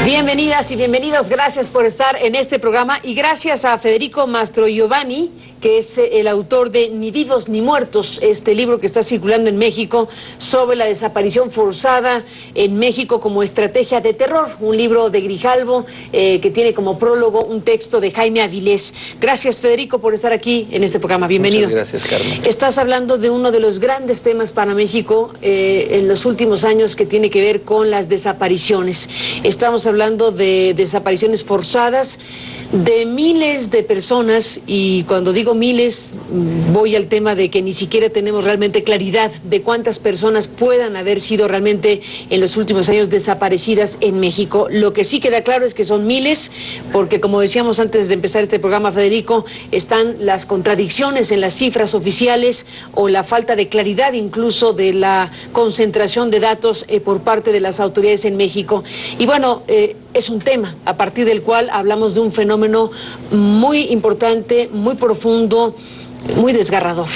Bienvenidas y bienvenidos, gracias por estar en este programa y gracias a Federico Mastrogiovanni, que es el autor de Ni vivos ni muertos, este libro que está circulando en México sobre la desaparición forzada en México como estrategia de terror, un libro de Grijalvo que tiene como prólogo un texto de Jaime Avilés. Gracias, Federico, por estar aquí en este programa, bienvenido. Muchas gracias, Carmen. Estás hablando de uno de los grandes temas para México en los últimos años que tiene que ver con las desapariciones. Estamos hablando de desapariciones forzadas de miles de personas y cuando digo miles voy al tema de que ni siquiera tenemos realmente claridad de cuántas personas puedan haber sido realmente en los últimos años desaparecidas en México. Lo que sí queda claro es que son miles porque, como decíamos antes de empezar este programa, Federico, están las contradicciones en las cifras oficiales o la falta de claridad incluso de la concentración de datos por parte de las autoridades en México. Y bueno, es un tema a partir del cual hablamos de un fenómeno muy importante, muy profundo, muy desgarrador.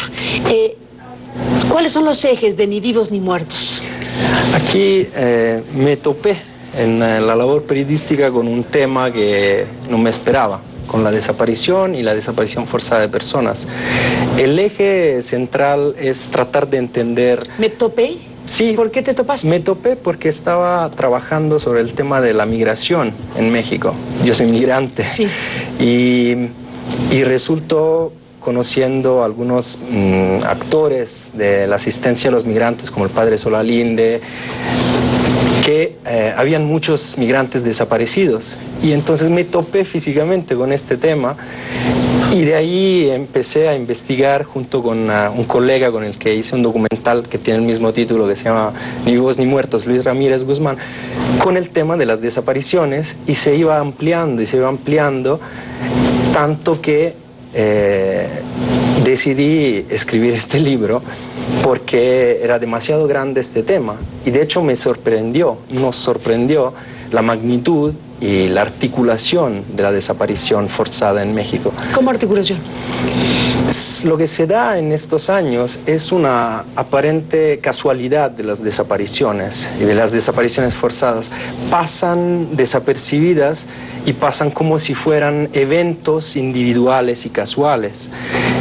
¿Cuáles son los ejes de Ni vivos ni muertos? Aquí me topé en la labor periodística con un tema que no me esperaba, con la desaparición y la desaparición forzada de personas. El eje central es tratar de entender... ¿Me topé? Sí. ¿Por qué te topaste? Me topé porque estaba trabajando sobre el tema de la migración en México. Yo soy migrante. Sí. Y resultó conociendo algunos actores de la asistencia a los migrantes, como el padre Solalinde, que habían muchos migrantes desaparecidos. Y entonces me topé físicamente con este tema y de ahí empecé a investigar junto con un colega con el que hice un documental que tiene el mismo título, que se llama Ni vivos ni muertos, Luis Ramírez Guzmán, con el tema de las desapariciones, y se iba ampliando y se iba ampliando, tanto que decidí escribir este libro porque era demasiado grande este tema y de hecho nos sorprendió la magnitud y la articulación de la desaparición forzada en México. ¿Cómo articulación? Lo que se da en estos años es una aparente casualidad de las desapariciones y de las desapariciones forzadas. Pasan desapercibidas y pasan como si fueran eventos individuales y casuales.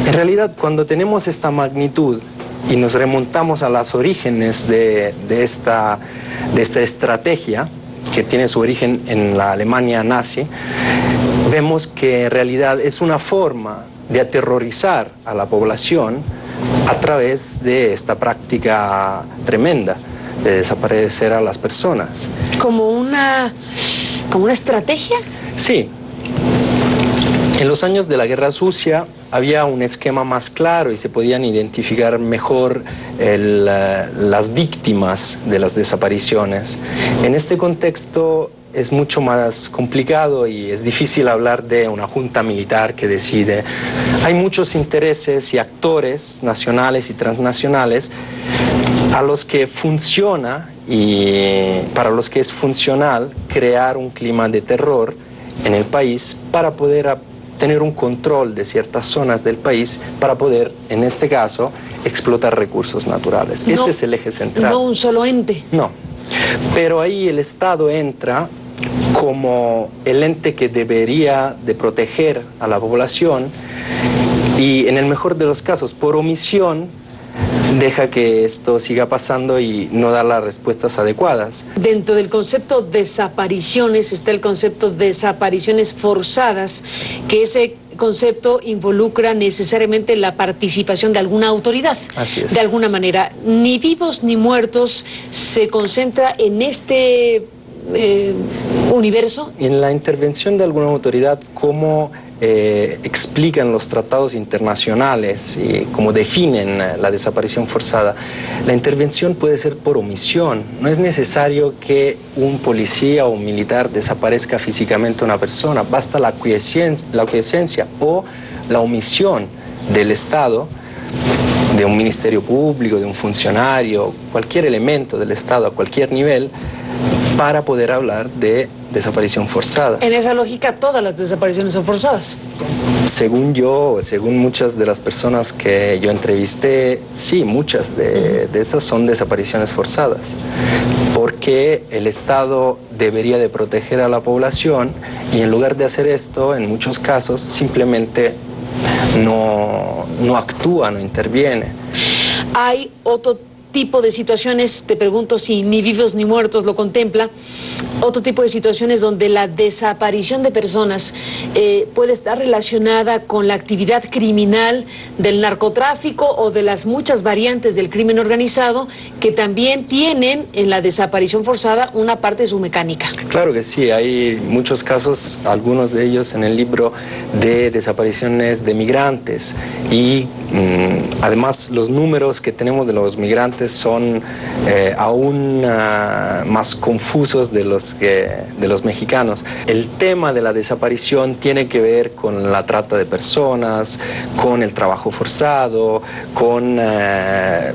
En realidad, cuando tenemos esta magnitud y nos remontamos a los orígenes de esta estrategia, que tiene su origen en la Alemania nazi, vemos que en realidad es una forma de aterrorizar a la población a través de esta práctica tremenda de desaparecer a las personas. ¿Como una estrategia? Sí. En los años de la Guerra Sucia había un esquema más claro y se podían identificar mejor las víctimas de las desapariciones. En este contexto es mucho más complicado y es difícil hablar de una junta militar que decide. Hay muchos intereses y actores nacionales y transnacionales a los que funciona y para los que es funcional crear un clima de terror en el país para poder tener un control de ciertas zonas del país para poder, en este caso, explotar recursos naturales. No, este es el eje central. No un solo ente. No, pero ahí el Estado entra como el ente que debería de proteger a la población y, en el mejor de los casos, por omisión, deja que esto siga pasando y no da las respuestas adecuadas. Dentro del concepto desapariciones está el concepto desapariciones forzadas, que ese concepto involucra necesariamente la participación de alguna autoridad. Así es. De alguna manera. Ni vivos ni muertos se concentra en este universo. En la intervención de alguna autoridad, ¿cómo explican los tratados internacionales y cómo definen la desaparición forzada? La intervención puede ser por omisión. No es necesario que un policía o un militar desaparezca físicamente a una persona. Basta la aquiescencia o la omisión del Estado, de un ministerio público, de un funcionario, cualquier elemento del Estado a cualquier nivel, para poder hablar de desaparición forzada. En esa lógica, todas las desapariciones son forzadas. Según yo, según muchas de las personas que yo entrevisté, sí, muchas de estas son desapariciones forzadas, porque el Estado debería de proteger a la población y en lugar de hacer esto, en muchos casos, simplemente no actúa, no interviene. Hay otro tipo de situaciones, te pregunto si Ni Vivos ni Muertos lo contempla, otro tipo de situaciones donde la desaparición de personas puede estar relacionada con la actividad criminal del narcotráfico o de las muchas variantes del crimen organizado que también tienen en la desaparición forzada una parte de su mecánica. Claro que sí, hay muchos casos, algunos de ellos en el libro, de desapariciones de migrantes y además los números que tenemos de los migrantes son aún más confusos de los mexicanos. El tema de la desaparición tiene que ver con la trata de personas, con el trabajo forzado, con el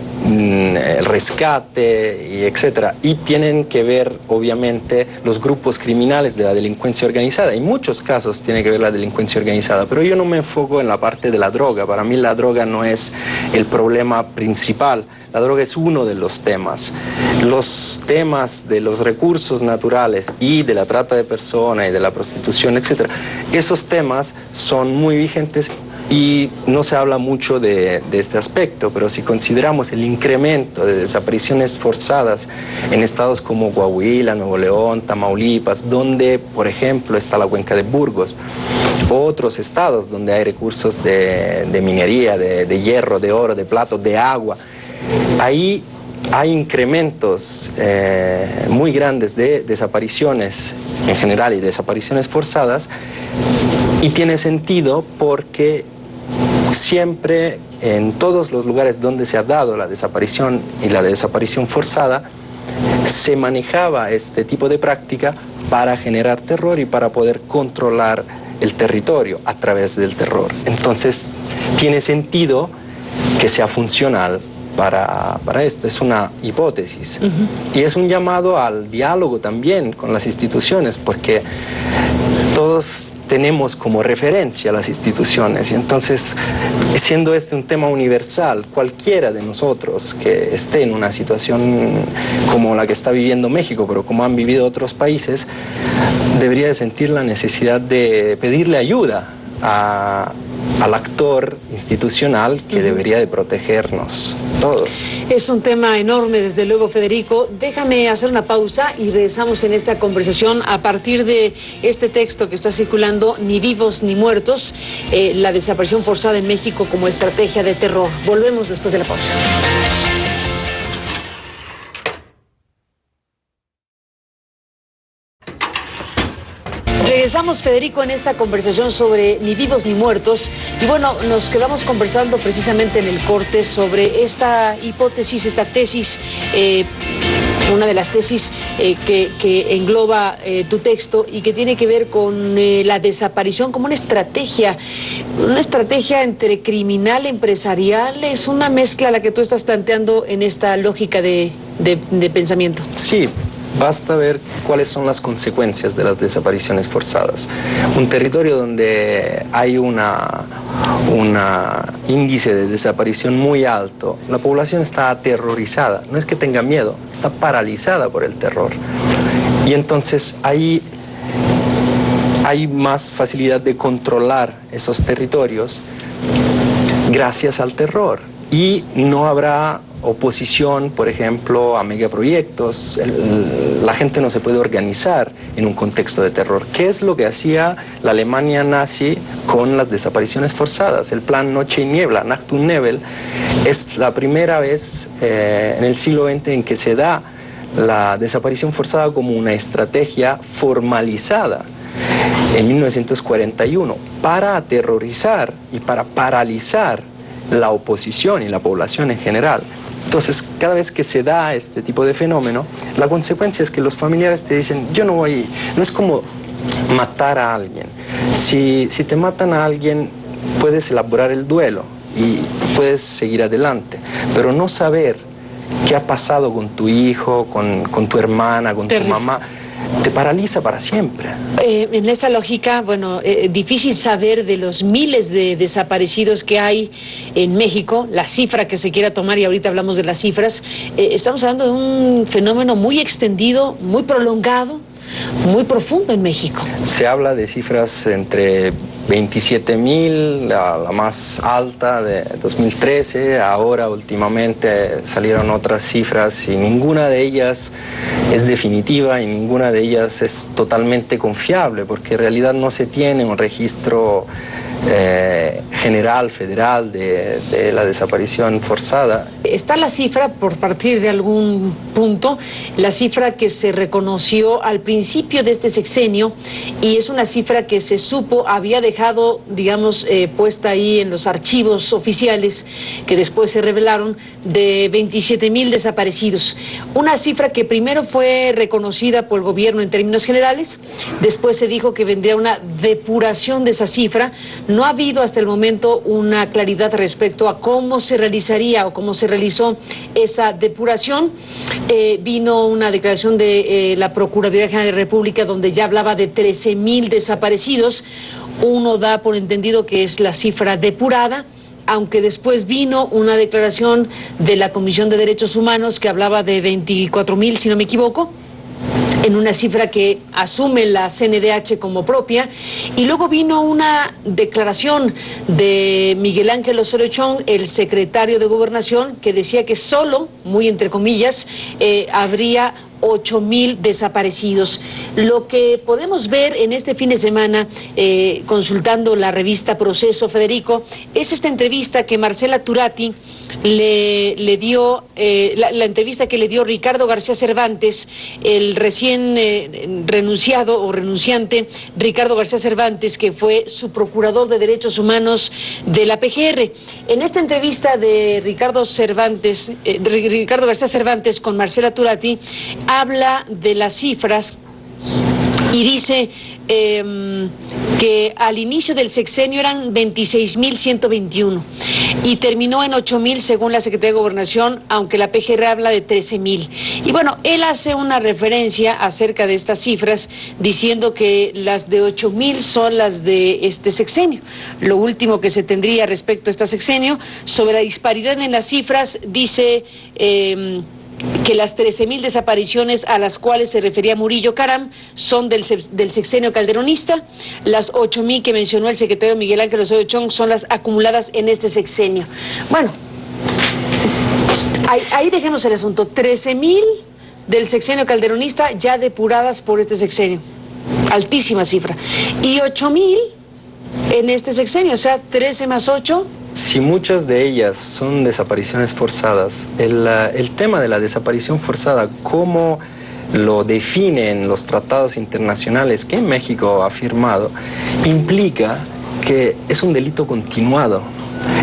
rescate, y etcétera. Y tienen que ver, obviamente, los grupos criminales de la delincuencia organizada. En muchos casos tiene que ver la delincuencia organizada, pero yo no me enfoco en la parte de la droga. Para mí la droga no es el problema principal. La droga es uno de los temas. Los temas de los recursos naturales y de la trata de personas y de la prostitución, etc. Esos temas son muy vigentes y no se habla mucho de este aspecto, pero si consideramos el incremento de desapariciones forzadas en estados como Coahuila, Nuevo León, Tamaulipas, donde, por ejemplo, está la cuenca de Burgos, o otros estados donde hay recursos de minería, de hierro, de oro, de plata, de agua, ahí hay incrementos muy grandes de desapariciones en general y desapariciones forzadas, y tiene sentido porque siempre en todos los lugares donde se ha dado la desaparición y la desaparición forzada se manejaba este tipo de práctica para generar terror y para poder controlar el territorio a través del terror. Entonces tiene sentido que sea funcional para esto, es una hipótesis. Y es un llamado al diálogo también con las instituciones, porque todos tenemos como referencia las instituciones, y entonces, siendo este un tema universal, cualquiera de nosotros que esté en una situación como la que está viviendo México, pero como han vivido otros países, debería de sentir la necesidad de pedirle ayuda al actor institucional que debería de protegernos todos. Es un tema enorme, desde luego, Federico. Déjame hacer una pausa y regresamos en esta conversación a partir de este texto que está circulando, Ni Vivos ni Muertos, la desaparición forzada en México como estrategia de terror. Volvemos después de la pausa. Regresamos, Federico, en esta conversación sobre Ni Vivos ni Muertos. Y bueno, nos quedamos conversando precisamente en el corte sobre esta hipótesis, esta tesis, una de las tesis que engloba tu texto y que tiene que ver con la desaparición como una estrategia entre criminal, empresarial. Es una mezcla la que tú estás planteando en esta lógica de pensamiento. Sí. Basta ver cuáles son las consecuencias de las desapariciones forzadas. Un territorio donde hay un índice de desaparición muy alto, la población está aterrorizada, no es que tenga miedo, está paralizada por el terror. Y entonces ahí hay más facilidad de controlar esos territorios gracias al terror. Y no habrá oposición, por ejemplo, a megaproyectos. La gente no se puede organizar en un contexto de terror. ¿Qué es lo que hacía la Alemania nazi con las desapariciones forzadas? El plan Noche y Niebla, Nacht und Nebel, es la primera vez en el siglo XX en que se da la desaparición forzada como una estrategia formalizada. En 1941, para aterrorizar y para paralizar la oposición y la población en general. Entonces, cada vez que se da este tipo de fenómeno, la consecuencia es que los familiares te dicen, yo no voy, no es como matar a alguien. Si te matan a alguien, puedes elaborar el duelo y puedes seguir adelante, pero no saber qué ha pasado con tu hijo, con tu hermana, con Terrible. tu mamá, te paraliza para siempre. En esa lógica, bueno, difícil saber de los miles de desaparecidos que hay en México, la cifra que se quiera tomar, y ahorita hablamos de las cifras. Estamos hablando de un fenómeno muy extendido, muy prolongado, muy profundo en México. Se habla de cifras entre 27.000, la más alta de 2013, ahora últimamente salieron otras cifras y ninguna de ellas es definitiva y ninguna de ellas es totalmente confiable, porque en realidad no se tiene un registro general, federal de la desaparición forzada. Está la cifra, por partir de algún punto, la cifra que se reconoció al principio de este sexenio, y es una cifra que se supo había dejado, digamos, puesta ahí en los archivos oficiales que después se revelaron, de 27,000 desaparecidos. Una cifra que primero fue reconocida por el gobierno en términos generales, después se dijo que vendría una depuración de esa cifra. No ha habido hasta el momento una claridad respecto a cómo se realizaría o cómo se realizó esa depuración. Vino una declaración de la Procuraduría General de la República donde ya hablaba de 13,000 desaparecidos. Uno da por entendido que es la cifra depurada, aunque después vino una declaración de la Comisión de Derechos Humanos que hablaba de 24,000, si no me equivoco, en una cifra que asume la CNDH como propia, y luego vino una declaración de Miguel Ángel Osorio Chong, el secretario de Gobernación, que decía que solo, muy entre comillas, habría 8,000 desaparecidos. Lo que podemos ver en este fin de semana, consultando la revista Proceso, Federico, es esta entrevista que Marcela Turati le dio, la entrevista que le dio Ricardo García Cervantes, el recién renunciado o renunciante Ricardo García Cervantes, que fue su procurador de Derechos Humanos de la PGR. En esta entrevista de Ricardo García Cervantes con Marcela Turati, habla de las cifras y dice que al inicio del sexenio eran 26,121 y terminó en 8,000 según la Secretaría de Gobernación, aunque la PGR habla de 13,000. Y bueno, él hace una referencia acerca de estas cifras diciendo que las de 8,000 son las de este sexenio. Lo último que se tendría respecto a este sexenio, sobre la disparidad en las cifras, dice que las 13,000 desapariciones a las cuales se refería Murillo Karam son del sexenio calderonista. Las 8,000 que mencionó el secretario Miguel Ángel Osorio Chong son las acumuladas en este sexenio. Bueno, ahí dejemos el asunto. 13,000 del sexenio calderonista ya depuradas por este sexenio. Altísima cifra. Y 8,000 en este sexenio, o sea, 13 más 8... Si muchas de ellas son desapariciones forzadas, el tema de la desaparición forzada, cómo lo definen los tratados internacionales que México ha firmado, implica que es un delito continuado.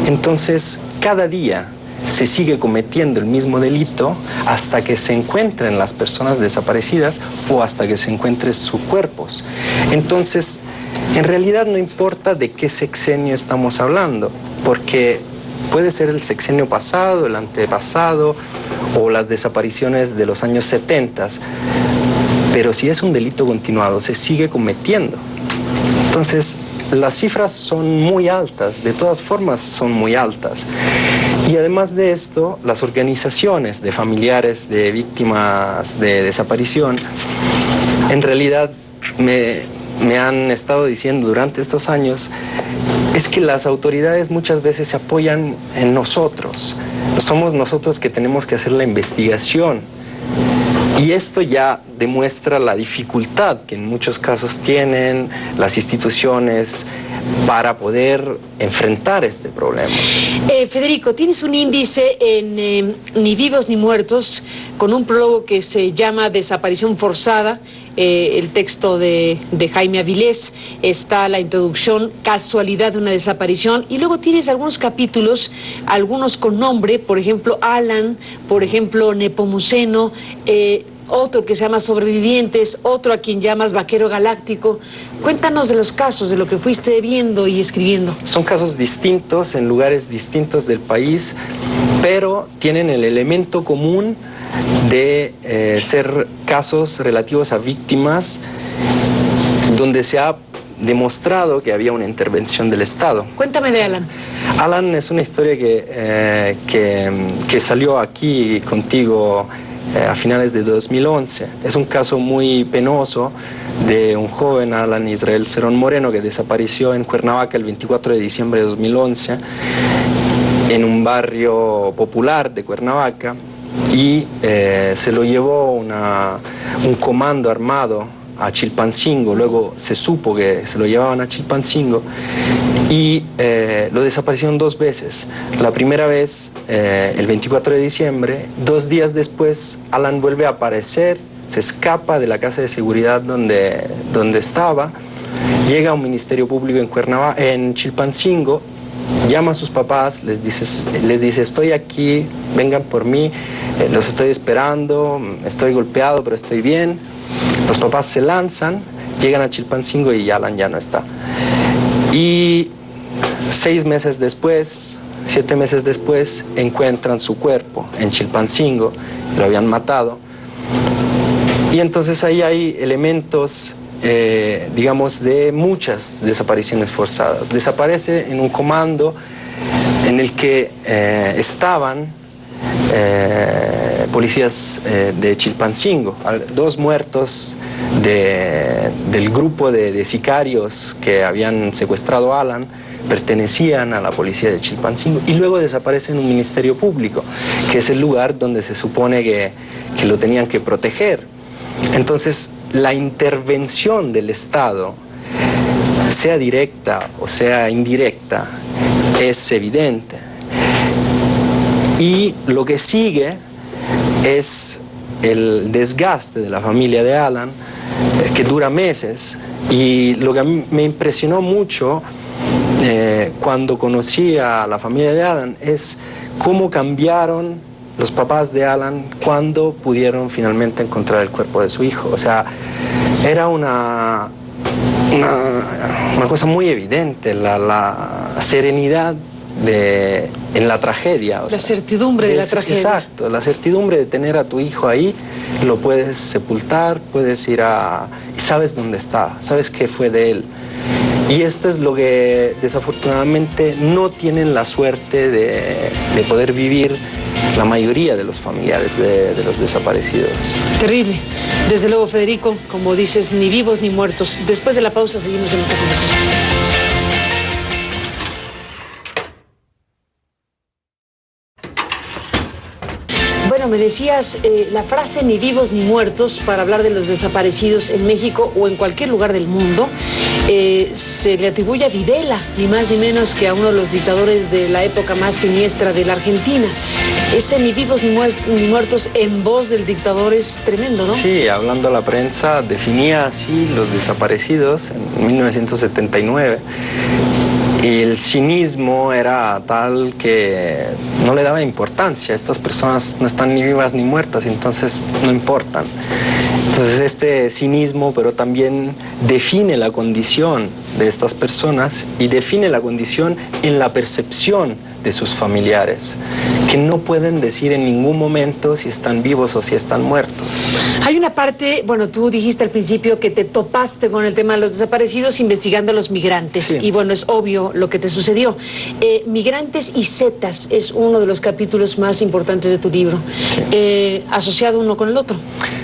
Entonces, cada día se sigue cometiendo el mismo delito hasta que se encuentren las personas desaparecidas o hasta que se encuentren sus cuerpos. Entonces, en realidad no importa de qué sexenio estamos hablando, porque puede ser el sexenio pasado, el antepasado o las desapariciones de los años 70, pero si es un delito continuado, se sigue cometiendo. Entonces, las cifras son muy altas, de todas formas son muy altas. Y además de esto, las organizaciones de familiares de víctimas de desaparición, en realidad me han estado diciendo durante estos años, es que las autoridades muchas veces se apoyan en nosotros. Somos nosotros que tenemos que hacer la investigación. Y esto ya demuestra la dificultad que en muchos casos tienen las instituciones para poder enfrentar este problema. Federico, tienes un índice en Ni vivos ni muertos, con un prólogo que se llama Desaparición forzada, el texto de Jaime Avilés, está la introducción, Casualidad de una desaparición, y luego tienes algunos capítulos, algunos con nombre, por ejemplo Alan, por ejemplo Nepomuceno, otro que se llama Sobrevivientes, otro a quien llamas Vaquero Galáctico. Cuéntanos de los casos, de lo que fuiste viendo y escribiendo. Son casos distintos, en lugares distintos del país, pero tienen el elemento común de ser casos relativos a víctimas donde se ha demostrado que había una intervención del Estado. Cuéntame de Alan. Alan es una historia que salió aquí contigo a finales de 2011. Es un caso muy penoso de un joven, Alan Israel Cerón Moreno, que desapareció en Cuernavaca el 24 de diciembre de 2011 en un barrio popular de Cuernavaca, y se lo llevó un comando armado a Chilpancingo. Luego se supo que se lo llevaban a Chilpancingo y lo desaparecieron 2 veces. La primera vez el 24 de diciembre, 2 días después Alan vuelve a aparecer, se escapa de la casa de seguridad donde estaba, llega a un ministerio público en Chilpancingo, llama a sus papás, les dice estoy aquí, vengan por mí, los estoy esperando, estoy golpeado pero estoy bien. Los papás se lanzan, llegan a Chilpancingo y Alan ya no está. Y 6 meses después, 7 meses después, encuentran su cuerpo en Chilpancingo, lo habían matado. Y entonces ahí hay elementos, digamos, de muchas desapariciones forzadas. Desaparece en un comando en el que estaban policías de Chilpancingo. 2 muertos del grupo de sicarios que habían secuestrado a Alan pertenecían a la policía de Chilpancingo, y luego desaparece en un ministerio público, que es el lugar donde se supone que lo tenían que proteger. Entonces, la intervención del Estado, sea directa o sea indirecta, es evidente. Y lo que sigue es el desgaste de la familia de Alan, que dura meses. Y lo que a mí me impresionó mucho cuando conocí a la familia de Alan es cómo cambiaron los papás de Alan cuando pudieron finalmente encontrar el cuerpo de su hijo. O sea, era una cosa muy evidente, la serenidad en la tragedia. La certidumbre de la tragedia. Exacto, la certidumbre de tener a tu hijo ahí, lo puedes sepultar, puedes ir y sabes dónde está, sabes qué fue de él. Y esto es lo que desafortunadamente no tienen la suerte de poder vivir la mayoría de los familiares de los desaparecidos. Terrible. Desde luego, Federico, como dices, ni vivos ni muertos. Después de la pausa seguimos en esta conversación. Bueno, me decías la frase ni vivos ni muertos para hablar de los desaparecidos en México o en cualquier lugar del mundo. Se le atribuye a Videla, ni más ni menos que a uno de los dictadores de la época más siniestra de la Argentina. Ese ni vivos ni muertos en voz del dictador es tremendo, ¿no? Sí, hablando a la prensa, definía así los desaparecidos en 1979. Y el cinismo era tal que no le daba importancia. Estas personas no están ni vivas ni muertas, entonces no importan. Entonces este cinismo, pero también define la condición de estas personas y define la condición en la percepción de sus familiares, que no pueden decir en ningún momento si están vivos o si están muertos. Hay una parte, bueno, tú dijiste al principio que te topaste con el tema de los desaparecidos investigando a los migrantes. Sí. Y bueno, es obvio lo que te sucedió. Migrantes y Zetas es uno de los capítulos más importantes de tu libro. Sí. ¿Asociado uno con el otro?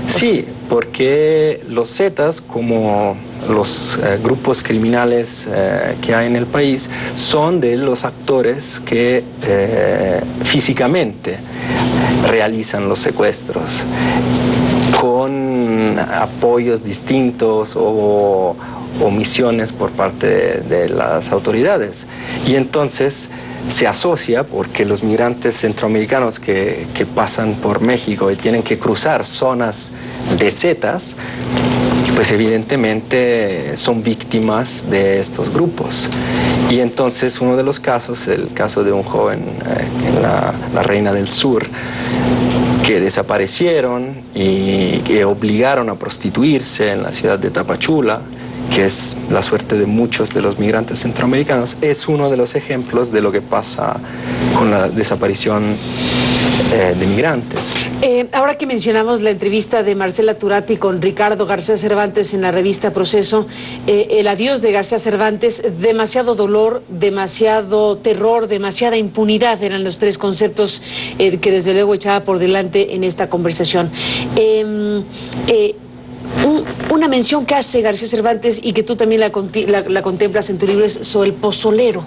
Sí, porque los Zetas, como los grupos criminales que hay en el país, son de los actores que físicamente realizan los secuestros, con apoyos distintos o omisiones por parte de las autoridades. Y entonces se asocia, porque los migrantes centroamericanos que pasan por México y tienen que cruzar zonas de Zetas, pues evidentemente son víctimas de estos grupos. Y entonces uno de los casos, el caso de un joven en la Reina del Sur, que desaparecieron y que obligaron a prostituirse en la ciudad de Tapachula, que es la suerte de muchos de los migrantes centroamericanos, es uno de los ejemplos de lo que pasa con la desaparición de migrantes. Ahora que mencionamos la entrevista de Marcela Turati con Ricardo García Cervantes en la revista Proceso, el adiós de García Cervantes, demasiado dolor, demasiado terror, demasiada impunidad eran los tres conceptos que desde luego echaba por delante en esta conversación. Una mención que hace García Cervantes y que tú también la contemplas en tu libro es sobre el pozolero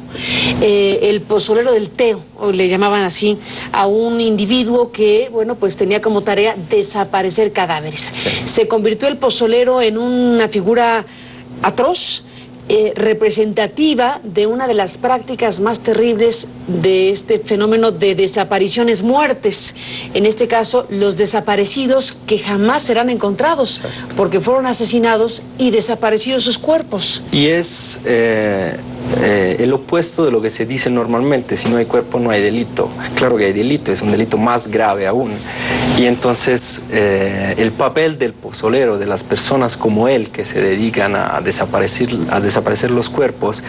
del Teo, o le llamaban así, a un individuo que, bueno, pues tenía como tarea desaparecer cadáveres. Sí. Se convirtió el pozolero en una figura atroz, representativa de una de las prácticas más terribles de este fenómeno de desapariciones, muertes. En este caso, los desaparecidos que jamás serán encontrados, porque fueron asesinados y desaparecidos sus cuerpos. Y es el opuesto de lo que se dice normalmente: si no hay cuerpo no hay delito. Claro que hay delito, es un delito más grave aún. Y entonces el papel del pozolero, de las personas como él que se dedican a desaparecer los cuerpos,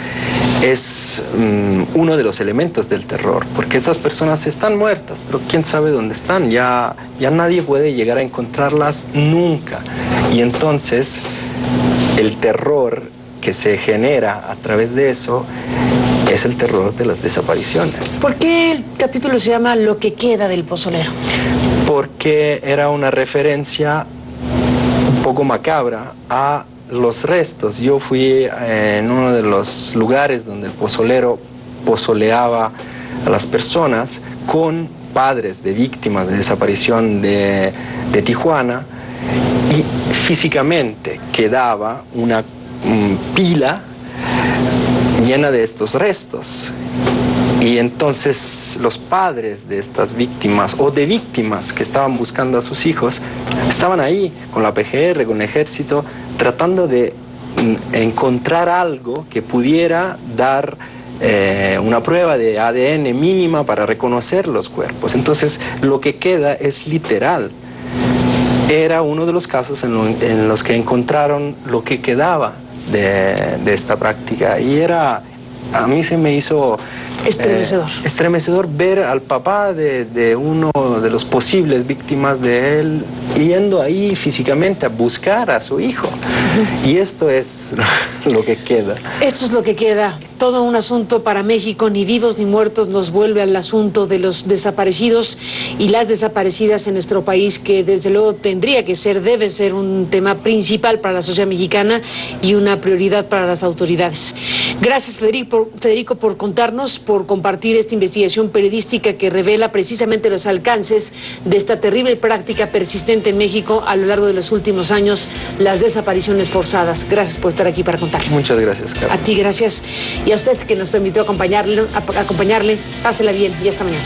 es uno de los elementos del terror, porque estas personas están muertas, pero quién sabe dónde están, ya nadie puede llegar a encontrarlas nunca. Y entonces el terror que se genera a través de eso es el terror de las desapariciones. ¿Por qué el capítulo se llama Lo que queda del pozolero? Porque era una referencia un poco macabra a los restos. Yo fui en uno de los lugares donde el pozolero pozoleaba a las personas con padres de víctimas de desaparición de Tijuana, y físicamente quedaba una pila llena de estos restos. Y entonces los padres de estas víctimas o de víctimas que estaban buscando a sus hijos estaban ahí con la PGR, con el ejército, tratando de encontrar algo que pudiera dar una prueba de ADN mínima para reconocer los cuerpos. Entonces lo que queda es literal. Era uno de los casos en los que encontraron lo que quedaba de esta práctica, y a mí se me hizo estremecedor ver al papá de uno de los posibles víctimas de él yendo ahí físicamente a buscar a su hijo. Y esto es lo que queda. Esto es lo que queda. Todo un asunto para México, ni vivos ni muertos, nos vuelve al asunto de los desaparecidos y las desaparecidas en nuestro país, que desde luego debe ser un tema principal para la sociedad mexicana y una prioridad para las autoridades. Gracias, Federico, por contarnos, por compartir esta investigación periodística que revela precisamente los alcances de esta terrible práctica persistente en México a lo largo de los últimos años, las desapariciones forzadas. Gracias por estar aquí para contarlo. Muchas gracias, Carlos. A ti, gracias. Y a usted que nos permitió acompañarle, pásela bien y hasta mañana.